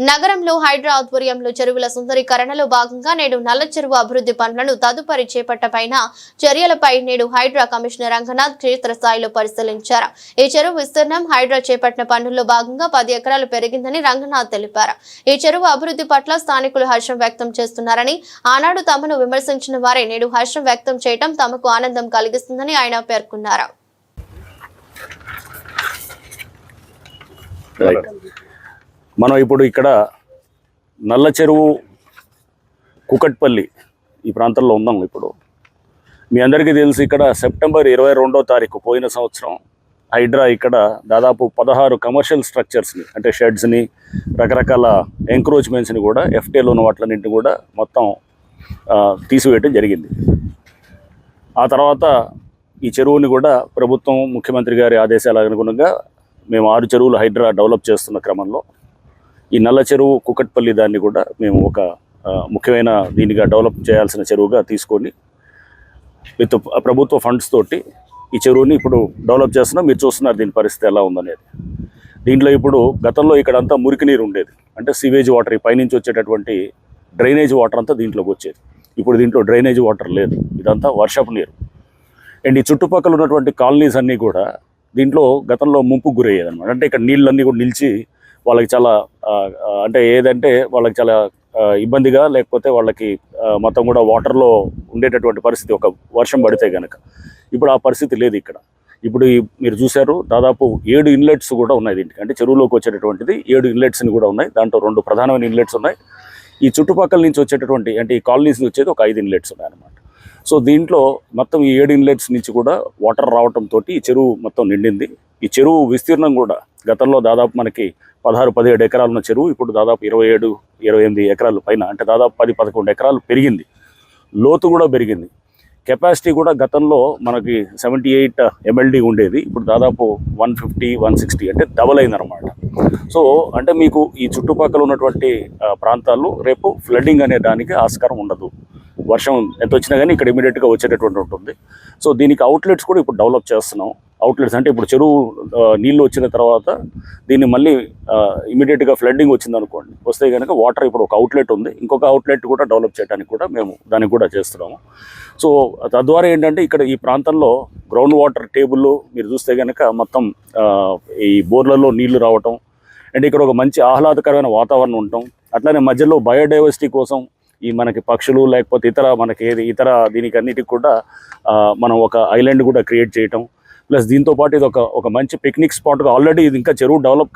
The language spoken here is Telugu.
నగరంలో హైడ్రా ఆధ్వర్యంలో చెరువుల సుందరీకరణలో భాగంగా నేడు నల్ల చెరువు అభివృద్ధి పనులను తదుపరి చేపట్టపైన చర్యలపై నేడు హైడ్రా కమిషనర్ రంగనాథ్ క్షేత్రస్థాయిలో పరిశీలించారు. ఈ చెరువు విస్తీర్ణం హైడ్రా చేపట్టిన పనుల్లో భాగంగా 10 ఎకరాలు పెరిగిందని రంగనాథ్ తెలిపారు. ఈ చెరువు అభివృద్ధి పట్ల స్థానికులు హర్షం వ్యక్తం చేస్తున్నారని, ఆనాడు తమను విమర్శించిన వారే నేడు హర్షం వ్యక్తం చేయడం తమకు ఆనందం కలిగిస్తుందని ఆయన పేర్కొన్నారు. మనం ఇప్పుడు ఇక్కడ నల్ల చెరువు కుకట్పల్లి ఈ ప్రాంతంలో ఉన్నాం. ఇప్పుడు మీ అందరికీ తెలుసు, ఇక్కడ సెప్టెంబర్ 22వ తారీఖు పోయిన సంవత్సరం హైడ్రా ఇక్కడ దాదాపు 16 కమర్షియల్ స్ట్రక్చర్స్ని, అంటే షెడ్స్ని, రకరకాల ఎంక్రోచ్మెంట్స్ని కూడా, ఎఫ్టీలో ఉన్న వాటిలన్నింటినీ కూడా మొత్తం తీసివేయడం జరిగింది. ఆ తర్వాత ఈ చెరువుని కూడా ప్రభుత్వం, ముఖ్యమంత్రి గారి ఆదేశాల అనుగుణంగా మేము 6 చెరువులు హైడ్రా డెవలప్ చేస్తున్న క్రమంలో ఈ నల్ల చెరువు కుకట్పల్లి దాన్ని కూడా మేము ఒక ముఖ్యమైన దీనిగా డెవలప్ చేయాల్సిన చెరువుగా తీసుకొని విత్ ప్రభుత్వ ఫండ్స్ తోటి ఈ చెరువుని ఇప్పుడు డెవలప్ చేస్తున్నాం. మీరు చూస్తున్నారు దీని పరిస్థితి ఎలా ఉందనేది. దీంట్లో ఇప్పుడు గతంలో ఇక్కడంతా మురికి నీరు ఉండేది, అంటే సీవేజ్ వాటర్, ఈ పైనుంచి వచ్చేటటువంటి డ్రైనేజ్ వాటర్ అంతా దీంట్లోకి వచ్చేది. ఇప్పుడు దీంట్లో డ్రైనేజ్ వాటర్ లేదు, ఇదంతా వర్షపు నీరు. అండ్ ఈ చుట్టుపక్కల ఉన్నటువంటి కాలనీస్ అన్నీ కూడా దీంట్లో గతంలో ముంపుకు గురయ్యేది అనమాట. అంటే ఇక్కడ నీళ్ళన్నీ కూడా నిలిచి వాళ్ళకి చాలా అంటే ఏదంటే వాళ్ళకి చాలా ఇబ్బందిగా, లేకపోతే వాళ్ళకి మొత్తం కూడా వాటర్లో ఉండేటటువంటి పరిస్థితి ఒక వర్షం పడితే కనుక. ఇప్పుడు ఆ పరిస్థితి లేదు ఇక్కడ. ఇప్పుడు మీరు చూశారు, దాదాపు 7 ఇన్లెట్స్ కూడా ఉన్నాయి దీనికి. అంటే చెరువులోకి వచ్చేటటువంటిది 7 ఇన్లెట్స్ని కూడా ఉన్నాయి. దాంట్లో 2 ప్రధానమైన ఇన్లెట్స్ ఉన్నాయి. ఈ చుట్టుపక్కల నుంచి వచ్చేటటువంటి, అంటే ఈ కాలనీస్ నుంచి వచ్చేది ఒక 5 ఇన్లెట్స్ ఉన్నాయి అన్నమాట. సో దీంట్లో మొత్తం ఈ 7 ఇన్లెట్స్ నుంచి కూడా వాటర్ రావడంతో ఈ చెరువు మొత్తం నిండింది. ఈ చెరువు విస్తీర్ణం కూడా గతంలో దాదాపు మనకి 16-17 ఎకరాలు ఉన్న చెరువు ఇప్పుడు దాదాపు 27-28 ఎకరాలు పైన, అంటే దాదాపు 10-11 ఎకరాలు పెరిగింది. లోతు కూడా పెరిగింది. కెపాసిటీ కూడా గతంలో మనకి 78 MLD ఉండేది, ఇప్పుడు దాదాపు 150-160, అంటే డబల్ అయిందనమాట. సో అంటే మీకు ఈ చుట్టుపక్కల ఉన్నటువంటి ప్రాంతాల్లో రేపు ఫ్లడ్డింగ్ అనే దానికి ఆస్కారం ఉండదు. వర్షం ఎంత వచ్చినా కానీ ఇక్కడ ఇమీడియట్గా వచ్చేటటువంటి ఉంటుంది. సో దీనికి అవుట్లెట్స్ కూడా ఇప్పుడు డెవలప్ చేస్తున్నాం. అవుట్లెట్స్ అంటే ఇప్పుడు చెరువు నీళ్ళు వచ్చిన తర్వాత దీన్ని మళ్ళీ ఇమీడియట్గా ఫ్లడ్డింగ్ వచ్చింది అనుకోండి, వస్తే కనుక వాటర్ ఇప్పుడు ఒక అవుట్లెట్ ఉంది, ఇంకొక అవుట్లెట్ కూడా డెవలప్ చేయడానికి కూడా మేము దానికి కూడా చేస్తున్నాము. సో తద్వారా ఏంటంటే ఇక్కడ ఈ ప్రాంతంలో గ్రౌండ్ వాటర్ టేబుల్ మీరు చూస్తే కనుక మొత్తం ఈ బోర్లలో నీళ్లు రావటం, అండ్ ఇక్కడ ఒక మంచి ఆహ్లాదకరమైన వాతావరణం ఉండటం, అట్లానే మధ్యలో బయోడైవర్సిటీ కోసం ఈ మనకి పక్షులు, లేకపోతే మనకి ఇతర దీనికి అన్నిటికి కూడా మనం ఒక ఐలాండ్ కూడా క్రియేట్ చేయటం, ప్లస్ దీంతో పాటు ఇది ఒక మంచి పిక్నిక్ స్పాట్గా ఆల్రెడీ ఇది ఇంకా చెరువు డెవలప్